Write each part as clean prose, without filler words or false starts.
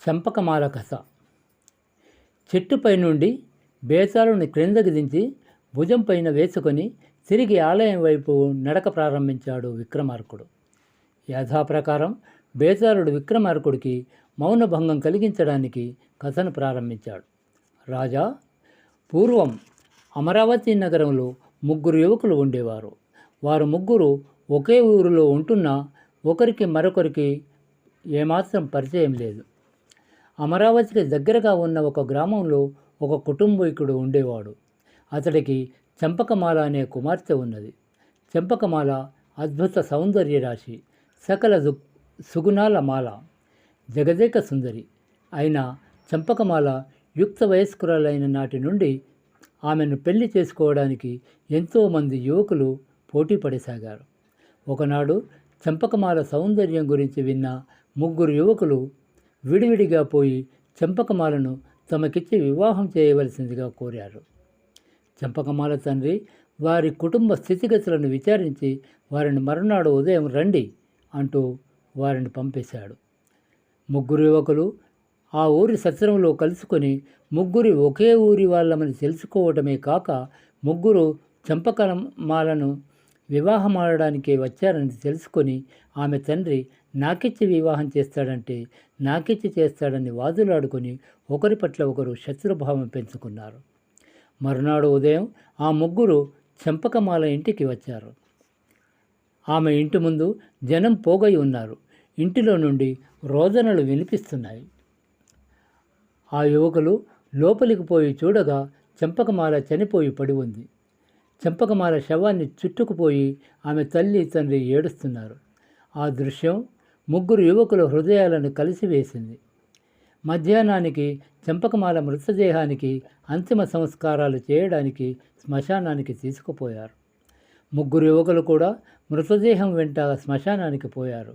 చంపకమాల కథ. చెట్టుపై నుండి బేతాళుని క్రిందకి దించి భుజం పైన వేసుకొని తిరిగి ఆలయం వైపు నడక ప్రారంభించాడు విక్రమార్కుడు. యథాప్రకారం బేతాళుడు విక్రమార్కుడికి మౌనభంగం కలిగించడానికి కథను ప్రారంభించాడు. రాజా, పూర్వం అమరావతి నగరంలో 3 యువకులు ఉండేవారు. వారు ముగ్గురు ఒకే ఊరిలో ఉంటున్నా ఒకరికి మరొకరికి ఏమాత్రం పరిచయం లేదు. అమరావతికి దగ్గరగా ఉన్న ఒక గ్రామంలో ఒక కుటుంబీకుడు ఉండేవాడు. అతడికి చంపకమాల అనే కుమార్తె ఉన్నది. చంపకమాల అద్భుత సౌందర్య రాశి, సకల సుగుణాల మాల, జగదేక సుందరి అయిన చంపకమాల యుక్త వయస్కురాలైన నాటి నుండి ఆమెను పెళ్లి చేసుకోవడానికి ఎంతోమంది యువకులు పోటీ పడసాగారు. ఒకనాడు చంపకమాల సౌందర్యం గురించి విన్న 3 యువకులు విడివిడిగా పోయి చంపకమాలను తమకిచ్చి వివాహం చేయవలసిందిగా కోరారు. చంపకమాల తండ్రి వారి కుటుంబ స్థితిగతులను విచారించి వారిని మరునాడు ఉదయం రండి అంటూ వారిని పంపేశాడు. 3 యువకులు ఆ ఊరి సత్రంలో కలుసుకొని 3 ఒకే ఊరి వాళ్ళమని తెలుసుకోవటమే కాక 3 చంపకమాలను వివాహమాడడానికే వచ్చారని తెలుసుకొని ఆమె తండ్రి నాకిచ్చి వివాహం చేస్తాడంటే నాకిచ్చి చేస్తాడని వాదులాడుకొని ఒకరి పట్ల ఒకరు శత్రుభావం పెంచుకున్నారు. మరునాడు ఉదయం ఆ 3 చంపకమాల ఇంటికి వచ్చారు. ఆమె ఇంటి ముందు జనం పోగై ఉన్నారు. ఇంటిలో నుండి రోదనలు వినిపిస్తున్నాయి. ఆ యువకులు లోపలికి పోయి చూడగా చంపకమాల చనిపోయి పడి ఉంది. చంపకమాల శవాన్ని చుట్టుకుపోయి ఆమె తల్లి తండ్రి ఏడుస్తున్నారు. ఆ దృశ్యం 3 యువకుల హృదయాలను కలిసివేసింది. మధ్యాహ్నానికి చంపకమాల మృతదేహానికి అంతిమ సంస్కారాలు చేయడానికి శ్మశానానికి తీసుకుపోయారు. 3 యువకులు కూడా మృతదేహం వెంట శ్మశానానికి పోయారు.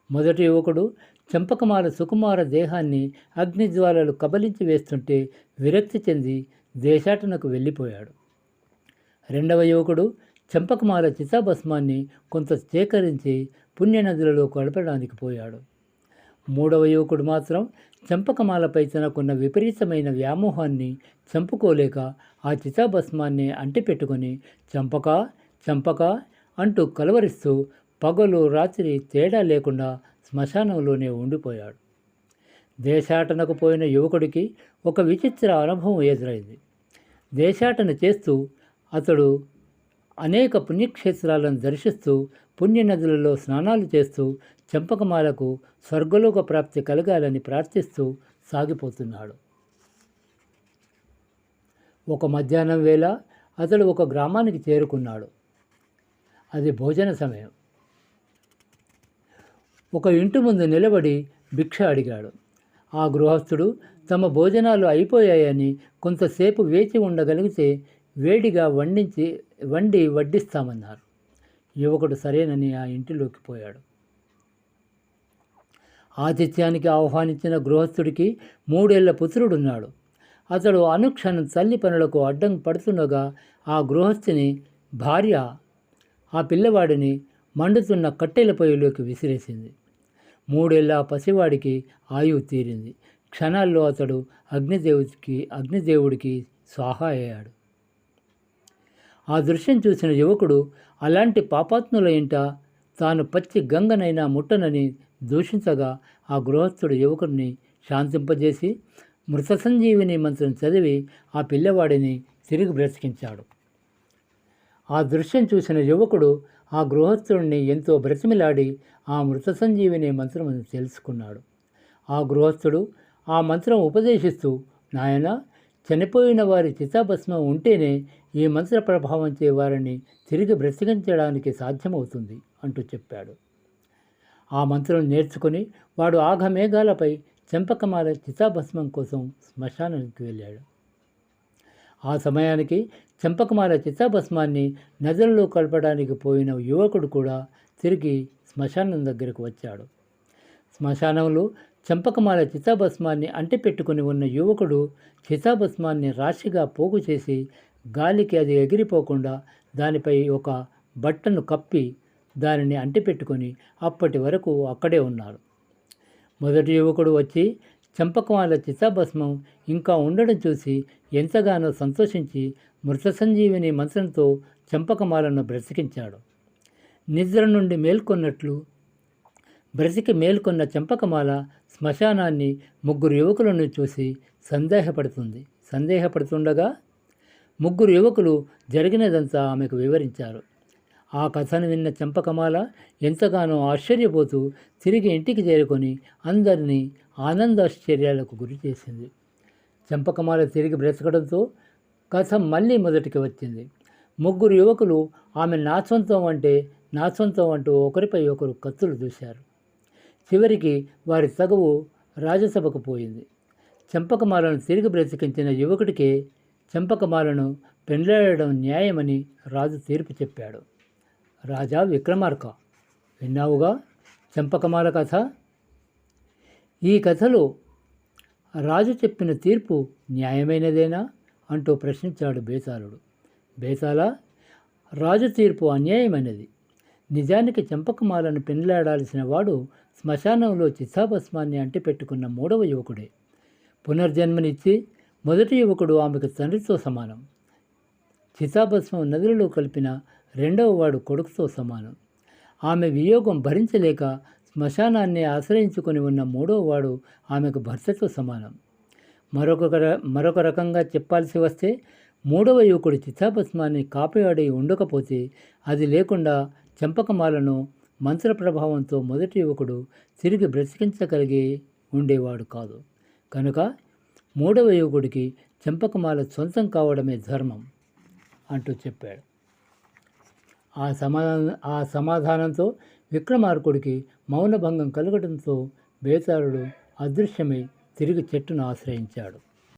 మొదటి యువకుడు చంపకమాల సుకుమార దేహాన్ని అగ్నిజ్వాలలు కబలించి వేస్తుంటే విరక్తి చెంది దేశాటనకు వెళ్ళిపోయాడు. రెండవ యువకుడు చంపకమాల చితాభస్మాన్ని కొంత సేకరించి పుణ్యనదులలో కలపడానికి పోయాడు. మూడవ యువకుడు మాత్రం చంపకమాలపై తనకున్న విపరీతమైన వ్యామోహాన్ని చంపుకోలేక ఆ చితాభస్మాన్ని అంటిపెట్టుకొని చంపక చంపక అంటూ కలవరిస్తూ పగలు రాత్రి తేడా లేకుండా శ్మశానంలోనే ఉండిపోయాడు. దేశాటనకు పోయిన యువకుడికి ఒక విచిత్ర అనుభవం ఎదురైంది. దేశాటన చేస్తూ అతడు అనేక పుణ్యక్షేత్రాలను దర్శిస్తూ పుణ్యనదులలో స్నానాలు చేస్తూ చంపకమాలకు స్వర్గలోక ప్రాప్తి కలగాలని ప్రార్థిస్తూ సాగిపోతున్నాడు. ఒక మధ్యాహ్నం వేళ అతడు ఒక గ్రామానికి చేరుకున్నాడు. అది భోజన సమయం. ఒక ఇంటి ముందు నిలబడి భిక్ష అడిగాడు. ఆ గృహస్థుడు తమ భోజనాలు అయిపోయాయని కొంతసేపు వేచి ఉండగలిగితే వేడిగా వండి వడ్డిస్తామన్నారు. యువకుడు సరేనని ఆ ఇంటిలోకి పోయాడు. ఆతిథ్యానికి ఆహ్వానించిన గృహస్థుడికి 3 ఏళ్ల పుత్రుడున్నాడు. అతడు అనుక్షణం తల్లి పనులకు అడ్డం పడుతుండగా ఆ గృహస్థుని భార్య ఆ పిల్లవాడిని మండుతున్న కట్టెల పొయ్యిలోకి విసిరేసింది. 3 ఏళ్ల పసివాడికి ఆయువు తీరింది. క్షణాల్లో అతడు అగ్నిదేవుడికి స్వాహా అయ్యాడు. ఆ దృశ్యం చూసిన యువకుడు అలాంటి పాపాత్ముల ఇంట తాను పచ్చి గంగనైనా ముట్టనని దూషించగా ఆ గృహస్థుడు యువకుడిని శాంతింపజేసి మృత సంజీవిని మంత్రం చదివి ఆ పిల్లవాడిని తిరిగి బ్రతికించాడు. ఆ దృశ్యం చూసిన యువకుడు ఆ గృహస్థుడిని ఎంతో బ్రతిమిలాడి ఆ మృత సంజీవిని మంత్రం తెలుసుకున్నాడు. ఆ గృహస్థుడు ఆ మంత్రం ఉపదేశిస్తూ, నాయన, చనిపోయిన వారి చితాభస్మం ఉంటేనే ఈ మంత్ర ప్రభావంచే వారిని తిరిగి బ్రతికించడానికి సాధ్యమవుతుంది అంటూ చెప్పాడు. ఆ మంత్రం నేర్చుకుని వాడు ఆఘమేఘాలపై చంపకమాల చితాభస్మం కోసం శ్మశానానికి వెళ్ళాడు. ఆ సమయానికి చంపకమాల చితాభస్మాన్ని నదులలో కలపడానికి పోయిన యువకుడు కూడా తిరిగి శ్మశానం దగ్గరకు వచ్చాడు. శ్మశానంలో చంపకమాల చితాభస్మాన్ని అంటిపెట్టుకుని ఉన్న యువకుడు చితాభస్మాన్ని రాశిగా పోగు చేసి గాలికి అది ఎగిరిపోకుండా దానిపై ఒక బట్టను కప్పి దానిని అంటిపెట్టుకొని అప్పటి వరకు అక్కడే ఉన్నారు. మొదటి యువకుడు వచ్చి చంపకమాల చితాభస్మం ఇంకా ఉండడం చూసి ఎంతగానో సంతోషించి మృత సంజీవిని మంత్రంతో చంపకమాలను బ్రతికించాడు. నిద్ర నుండి మేల్కొన్నట్లు బ్రతికి మేల్కొన్న చంపకమాల శ్మశానాన్ని, 3 యువకులను చూసి సందేహపడుతుండగా 3 యువకులు జరిగినదంతా ఆమెకు వివరించారు. ఆ కథను విన్న చంపకమాల ఎంతగానో ఆశ్చర్యపోతూ తిరిగి ఇంటికి చేరుకొని అందరినీ ఆనందాశ్చర్యాలకు గురి చేసింది. చంపకమాల తిరిగి బ్రతకడంతో కథ మళ్ళీ మొదటికి వచ్చింది. 3 యువకులు ఆమె నా సొంతం అంటూ ఒకరిపై ఒకరు కత్తులు దూశారు. చివరికి వారి తగువు రాజసభకు పోయింది. చంపకమాలను తిరిగి బ్రతికించిన యువకుడికే చంపకమాలను పెండ్లాడడం న్యాయమని రాజు తీర్పు చెప్పాడు. రాజా విక్రమార్క, విన్నావుగా చంపకమాల కథ. ఈ కథలో రాజు చెప్పిన తీర్పు న్యాయమైనదేనా అంటూ ప్రశ్నించాడు బేతాళుడు. బేతాళా, రాజు తీర్పు అన్యాయమైనది. నిజానికి చంపకమాలను పెండ్లాడాల్సిన వాడు శ్మశానంలో చితాభస్మాన్ని అంటిపెట్టుకున్న 3వ యువకుడే. పునర్జన్మనిచ్చి మొదటి యువకుడు ఆమెకు తండ్రితో సమానం. చితాభస్మం నదులలో కలిపిన 2వ వాడు కొడుకుతో సమానం. ఆమె వియోగం భరించలేక శ్మశానాన్ని ఆశ్రయించుకొని ఉన్న 3వ వాడు ఆమెకు భర్తతో సమానం. మరొక రకంగా చెప్పాల్సి వస్తే 3వ యువకుడు చితాభస్మాన్ని కాపాడి ఉండకపోతే అది లేకుండా చంపకమాలను మంత్ర ప్రభావంతో మొదటి యువకుడు తిరిగి బ్రతికించగలిగి ఉండేవాడు కాదు. కనుక 3వ యువకుడికి చంపకమాల సొంతం కావడమే ధర్మం అంటూ చెప్పాడు. ఆ సమాధానంతో విక్రమార్కుడికి మౌనభంగం కలగడంతో బేతాళుడు అదృశ్యమై తిరిగి చెట్టును ఆశ్రయించాడు.